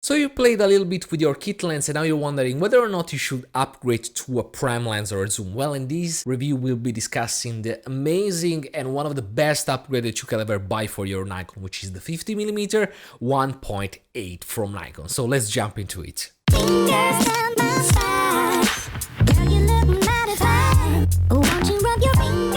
So you played a little bit with your kit lens and now you're wondering whether or not you should upgrade to a prime lens or a zoom. Well, in this review we'll be discussing the amazing and one of the best upgrades that you can ever buy for your Nikon, which is the 50mm 1.8 from Nikon. So let's jump into it.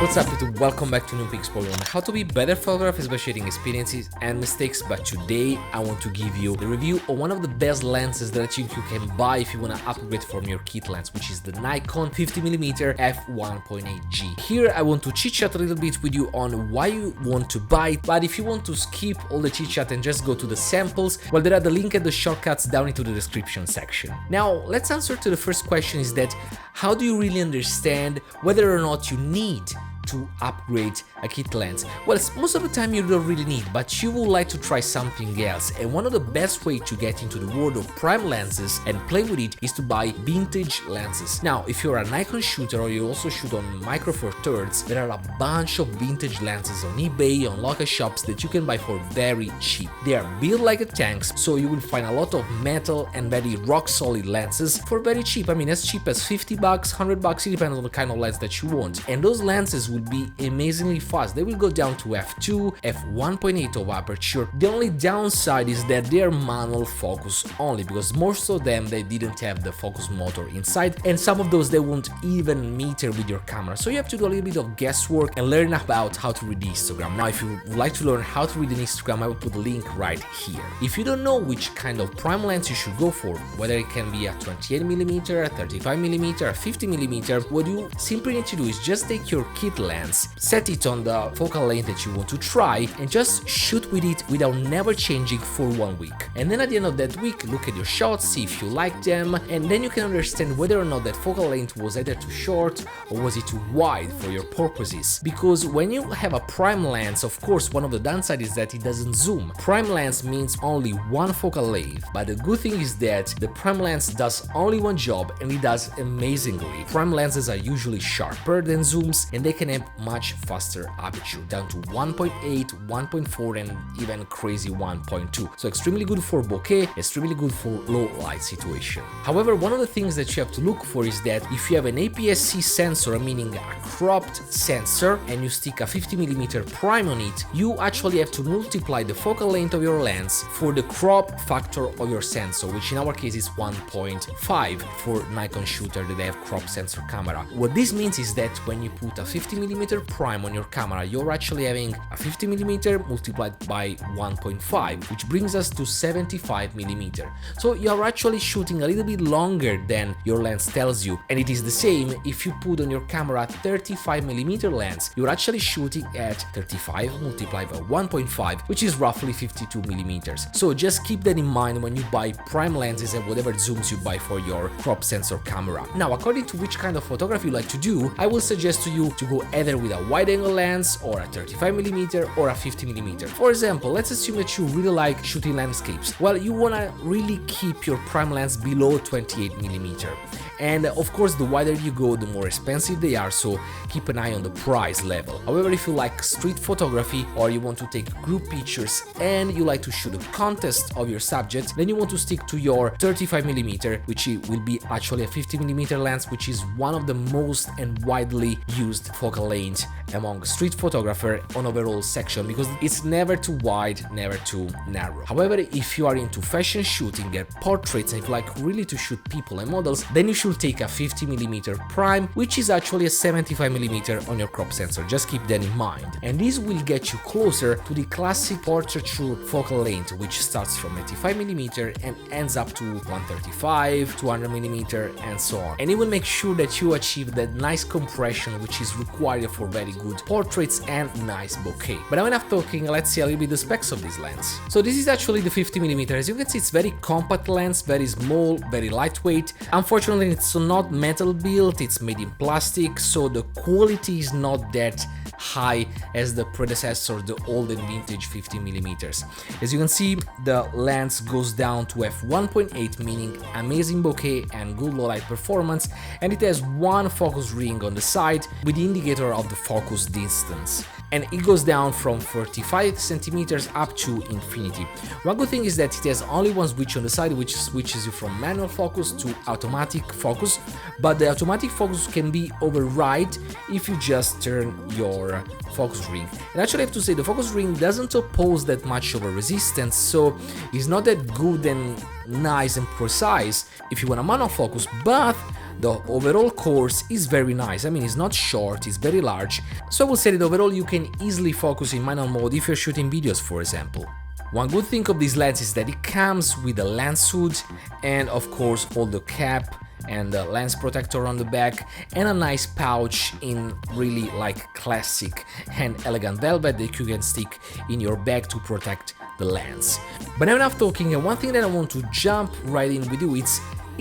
What's up YouTube, welcome back to Newpix on how to be better photographers by sharing experiences and mistakes, but today I want to give you the review of one of the best lenses that I think you can buy if you want to upgrade from your kit lens, which is the Nikon 50mm f1.8G. Here I want to chit chat a little bit with you on why you want to buy it, but if you want to skip all the chit chat and just go to the samples, well, there are the link and the shortcuts down into the description section. Now let's answer to the first question, is that how do you really understand whether or not you need to upgrade a kit lens? Well, most of the time you don't really need, but you would like to try something else, and one of the best way to get into the world of prime lenses and play with it is to buy vintage lenses. Now, if you're a Nikon shooter or you also shoot on Micro Four Thirds, there are a bunch of vintage lenses on eBay, on local shops that you can buy for very cheap. They are built like a tanks, so you will find a lot of metal and very rock solid lenses for very cheap. I mean, as cheap as 50 bucks, 100 bucks, it depends on the kind of lens that you want. And those lenses will be amazingly fast. They will go down to f2, f1.8 of aperture. The only downside is that they are manual focus only, because most of them they didn't have the focus motor inside, and some of those they won't even meter with your camera. So you have to do a little bit of guesswork and learn about how to read the histogram. Now, if you would like to learn how to read an histogram, I will put the link right here. If you don't know which kind of prime lens you should go for, whether it can be a 28mm, a 35mm, a 50mm, what you simply need to do is just take your kit lens, set it on the focal length that you want to try, and just shoot with it without never changing for 1 week. And then at the end of that week, look at your shots, see if you like them, and then you can understand whether or not that focal length was either too short or was it too wide for your purposes. Because when you have a prime lens, of course, one of the downsides is that it doesn't zoom. Prime lens means only one focal length, but the good thing is that the prime lens does only one job and it does amazingly. Prime lenses are usually sharper than zooms, and they can have much faster aperture, down to 1.8, 1.4 and even crazy 1.2. So extremely good for bokeh, extremely good for low light situation. However, one of the things that you have to look for is that if you have an APS-C sensor, meaning a cropped sensor, and you stick a 50mm prime on it, you actually have to multiply the focal length of your lens for the crop factor of your sensor, which in our case is 1.5 for Nikon shooter that they have crop sensor camera. What this means is that when you put a 50mm prime on your camera, you're actually having a 50mm multiplied by 1.5, which brings us to 75mm. So you're actually shooting a little bit longer than your lens tells you, and it is the same if you put on your camera a 35mm lens. You're actually shooting at 35 multiplied by 1.5, which is roughly 52mm. So just keep that in mind when you buy prime lenses and whatever zooms you buy for your crop sensor camera. Now, according to which kind of photography you like to do, I will suggest to you to go either with a wide angle lens or a 35mm or a 50mm. For example, let's assume that you really like shooting landscapes. Well, you wanna really keep your prime lens below 28mm. And of course, the wider you go, the more expensive they are, so keep an eye on the price level. However, if you like street photography or you want to take group pictures and you like to shoot a contest of your subject, then you want to stick to your 35mm, which will be actually a 50mm lens, which is one of the most and widely used focal length among street photographer on overall section, because it's never too wide, never too narrow. However, if you are into fashion shooting and portraits, and if you like really to shoot people and models, then you should take a 50mm prime, which is actually a 75mm on your crop sensor. Just keep that in mind. And this will get you closer to the classic portraiture focal length, which starts from 85mm and ends up to 135, 200mm and so on. And it will make sure that you achieve that nice compression which is required for very good portraits and nice bokeh. But now enough talking, let's see a little bit the specs of this lens. So this is actually the 50mm. As you can see, it's very compact lens, very small, very lightweight. Unfortunately, it's not metal built, it's made in plastic, so the quality is not that high as the predecessor, the old and vintage 50mm. As you can see, the lens goes down to f1.8, meaning amazing bokeh and good low light performance, and it has one focus ring on the side with the indicator of the focus distance. and it goes down from 35 centimeters up to infinity. One good thing is that it has only one switch on the side, which switches you from manual focus to automatic focus, but the automatic focus can be override if you just turn your focus ring. And actually I have to say the focus ring doesn't oppose that much of a resistance, so it's not that good and nice and precise if you want a manual focus, but the overall course is very nice. I mean, it's not short, it's very large, so I will say that overall you can easily focus in manual mode if you're shooting videos, for example. One good thing of this lens is that it comes with a lens hood and of course all the cap and the lens protector on the back and a nice pouch in really like classic and elegant velvet that you can stick in your bag to protect the lens. But now enough talking, and one thing that I want to jump right in with you is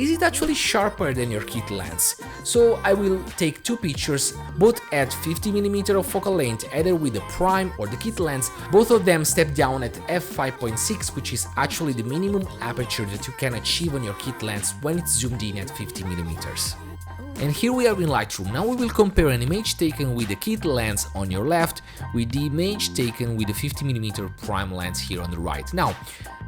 it actually sharper than your kit lens? So I will take two pictures, both at 50mm of focal length, either with the Prime or the kit lens. Both of them step down at f5.6, which is actually the minimum aperture that you can achieve on your kit lens when it's zoomed in at 50mm. And here we are in Lightroom. Now we will compare an image taken with the kit lens on your left with the image taken with the 50mm Prime lens here on the right. Now,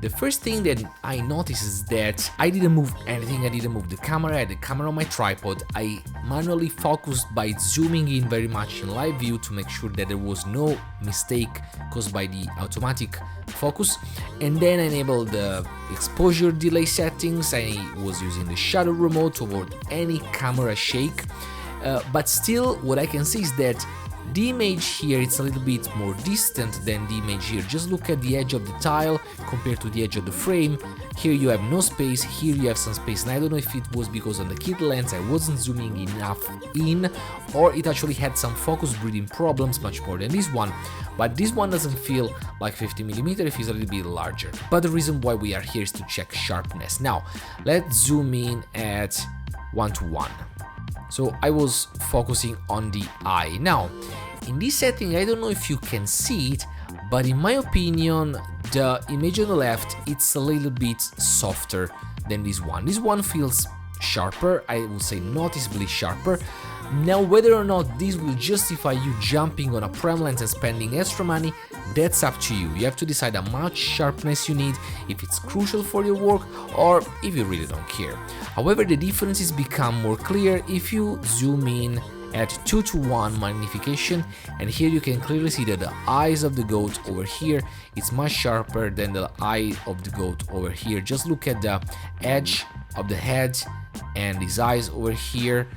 the first thing that I noticed is that I didn't move anything, I didn't move the camera, I had the camera on my tripod. I manually focused by zooming in very much in live view to make sure that there was no mistake caused by the automatic focus, and then I enabled the exposure delay settings. I was using the shutter remote to avoid any camera shake, but still what I can see is that the image here it's a little bit more distant than the image here. Just look at the edge of the tile compared to the edge of the frame. Here you have no space, here you have some space, and I don't know if it was because on the kit lens I wasn't zooming enough in, or it actually had some focus breathing problems much more than this one. But this one doesn't feel like 50mm, it feels a little bit larger. But the reason why we are here is to check sharpness. Now let's zoom in at 1:1. So I was focusing on the eye. Now, in this setting, I don't know if you can see it, but in my opinion, the image on the left, it's a little bit softer than this one. This one feels sharper, I will say noticeably sharper. Now, whether or not this will justify you jumping on a Prime lens and spending extra money, that's up to you. You have to decide how much sharpness you need, if it's crucial for your work, or if you really don't care. However, the differences become more clear if you zoom in at 2:1 magnification, and here you can clearly see that the eyes of the goat over here it's much sharper than the eye of the goat over here. Just look at the edge of the head and his eyes over here,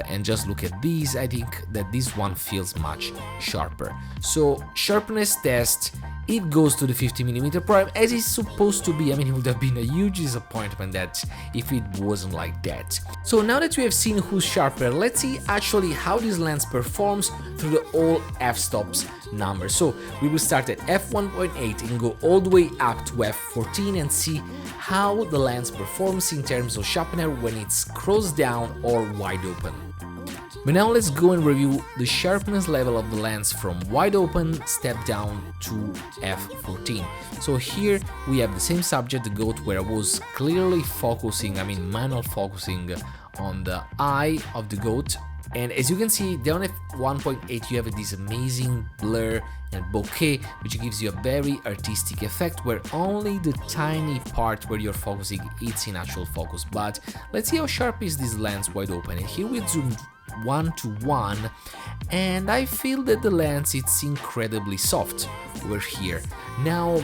and just look at these. I think that this one feels much sharper. So sharpness test, it goes to the 50mm Prime as it's supposed to be. I mean, it would have been a huge disappointment that if it wasn't like that. So now that we have seen who's sharper, let's see actually how this lens performs through the all f-stops numbers. So we will start at f1.8 and go all the way up to f14 and see how the lens performs in terms of sharpener when it's closed down or wide open. But now let's go and review the sharpness level of the lens from wide open step down to f14. So here we have the same subject, the goat, where I was clearly focusing, I mean manual focusing on the eye of the goat. And as you can see, down at 1.8 you have this amazing blur and bokeh, which gives you a very artistic effect where only the tiny part where you're focusing it's in actual focus. But let's see how sharp is this lens wide open. And here we zoomed 1:1, and I feel that the lens it's incredibly soft over here. Now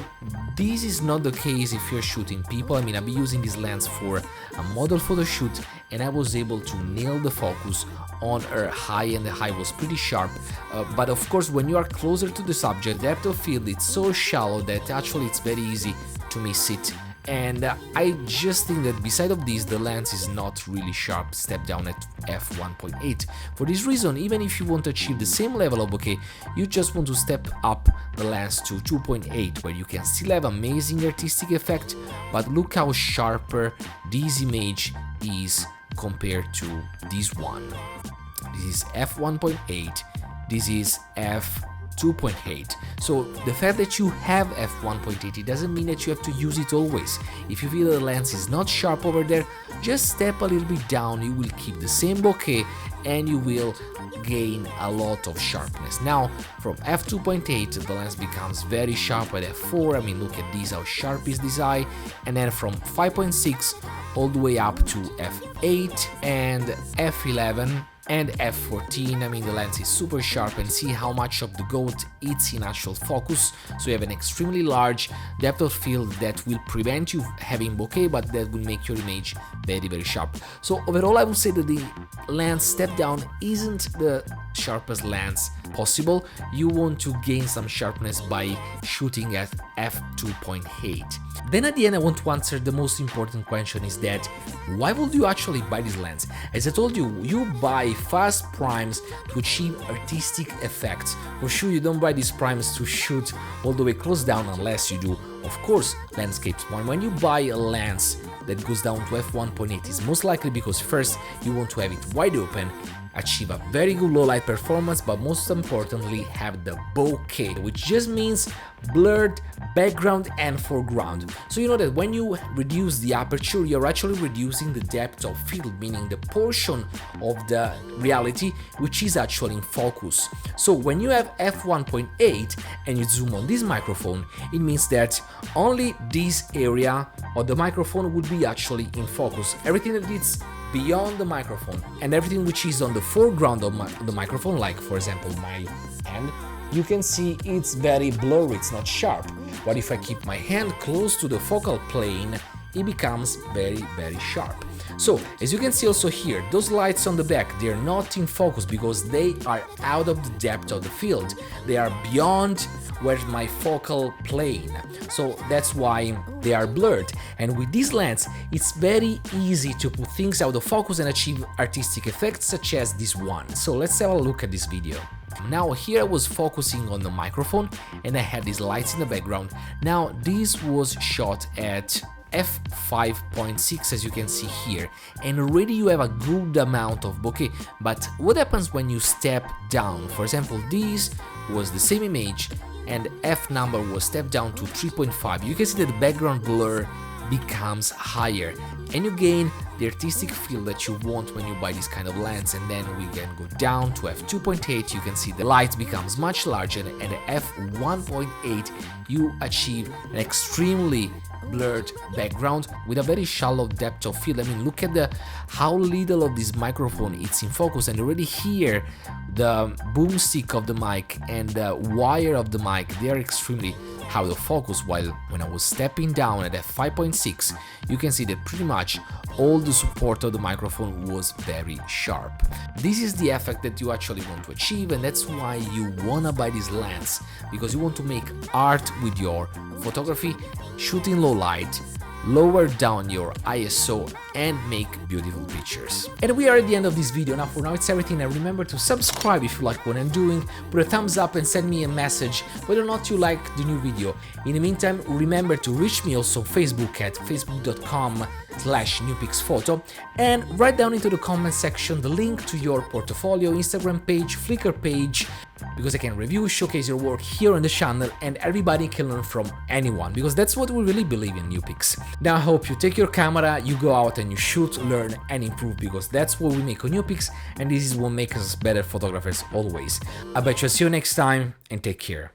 this is not the case if you're shooting people. I mean, I'll be using this lens for a model photo shoot, and I was able to nail the focus on her eye, and the eye was pretty sharp, but of course when you are closer to the subject, depth of field it's so shallow that actually it's very easy to miss it. And I just think that beside of this, the lens is not really sharp step down at f1.8. For this reason, even if you want to achieve the same level of bokeh, you just want to step up the lens to 2.8, where you can still have amazing artistic effect, but look how sharper this image is compared to this one. This is f1.8, this is f f2.8. So the fact that you have f1.8, it doesn't mean that you have to use it always. If you feel the lens is not sharp over there, just step a little bit down, you will keep the same bokeh and you will gain a lot of sharpness. Now from f2.8 the lens becomes very sharp at f4. I mean, look at this, how sharp is this eye. And then from 5.6 all the way up to f8 and f11 and f14. I mean, the lens is super sharp, and see how much of the gold it's in actual focus. So you have an extremely large depth of field that will prevent you having bokeh, but that will make your image very sharp. So overall I would say that the lens step down isn't the sharpest lens possible. You want to gain some sharpness by shooting at f2.8. Then at the end I want to answer the most important question, is that why would you actually buy this lens? As I told you, you buy fast primes to achieve artistic effects. For sure you don't buy these primes to shoot all the way close down unless you do, of course, landscapes. But when you buy a lens that goes down to f1.8, it's most likely because first you want to have it wide open, achieve a very good low light performance, but most importantly have the bokeh, which just means blurred background and foreground. So you know that when you reduce the aperture, you're actually reducing the depth of field, meaning the portion of the reality which is actually in focus. So when you have f1.8 and you zoom on this microphone, it means that only this area of the microphone would be actually in focus. Everything that is beyond the microphone and everything which is on the foreground of the microphone, like for example my hand, you can see it's very blurry, it's not sharp. But if I keep my hand close to the focal plane, it becomes very sharp. So as you can see also here, those lights on the back, they're not in focus because they are out of the depth of the field. They are beyond where's my focal plane, so that's why they are blurred. And with this lens it's very easy to put things out of focus and achieve artistic effects such as this one. So let's have a look at this video. Now here I was focusing on the microphone and I had these lights in the background. Now this was shot at f5.6 as you can see here, and already you have a good amount of bokeh. But what happens when you step down? For example, this was the same image and f number was stepped down to 3.5. You can see that the background blur becomes higher and you gain the artistic feel that you want when you buy this kind of lens. And then we can go down to f2.8, you can see the light becomes much larger, and at f1.8 you achieve an extremely blurred background with a very shallow depth of field. I mean, look at how little of this microphone it's in focus, and already here the boomstick of the mic and the wire of the mic, they are extremely out of focus, while when I was stepping down at f5.6 you can see that pretty much all the support of the microphone was very sharp. This is the effect that you actually want to achieve, and that's why you wanna buy this lens, because you want to make art with your photography, shoot in low light, lower down your ISO and make beautiful pictures. And we are at the end of this video. Now for now it's everything, and remember to subscribe if you like what I'm doing, put a thumbs up and send me a message whether or not you like the new video. In the meantime, remember to reach me also on Facebook at facebook.com/newpixphoto, and write down into the comment section the link to your portfolio, Instagram page, Flickr page, because I can review, showcase your work here on the channel, and everybody can learn from anyone, because that's what we really believe in Newpix. Now I hope you take your camera, you go out and you shoot, learn and improve, because that's what we make on Newpix, and this is what makes us better photographers always. I bet you see you next time, and take care.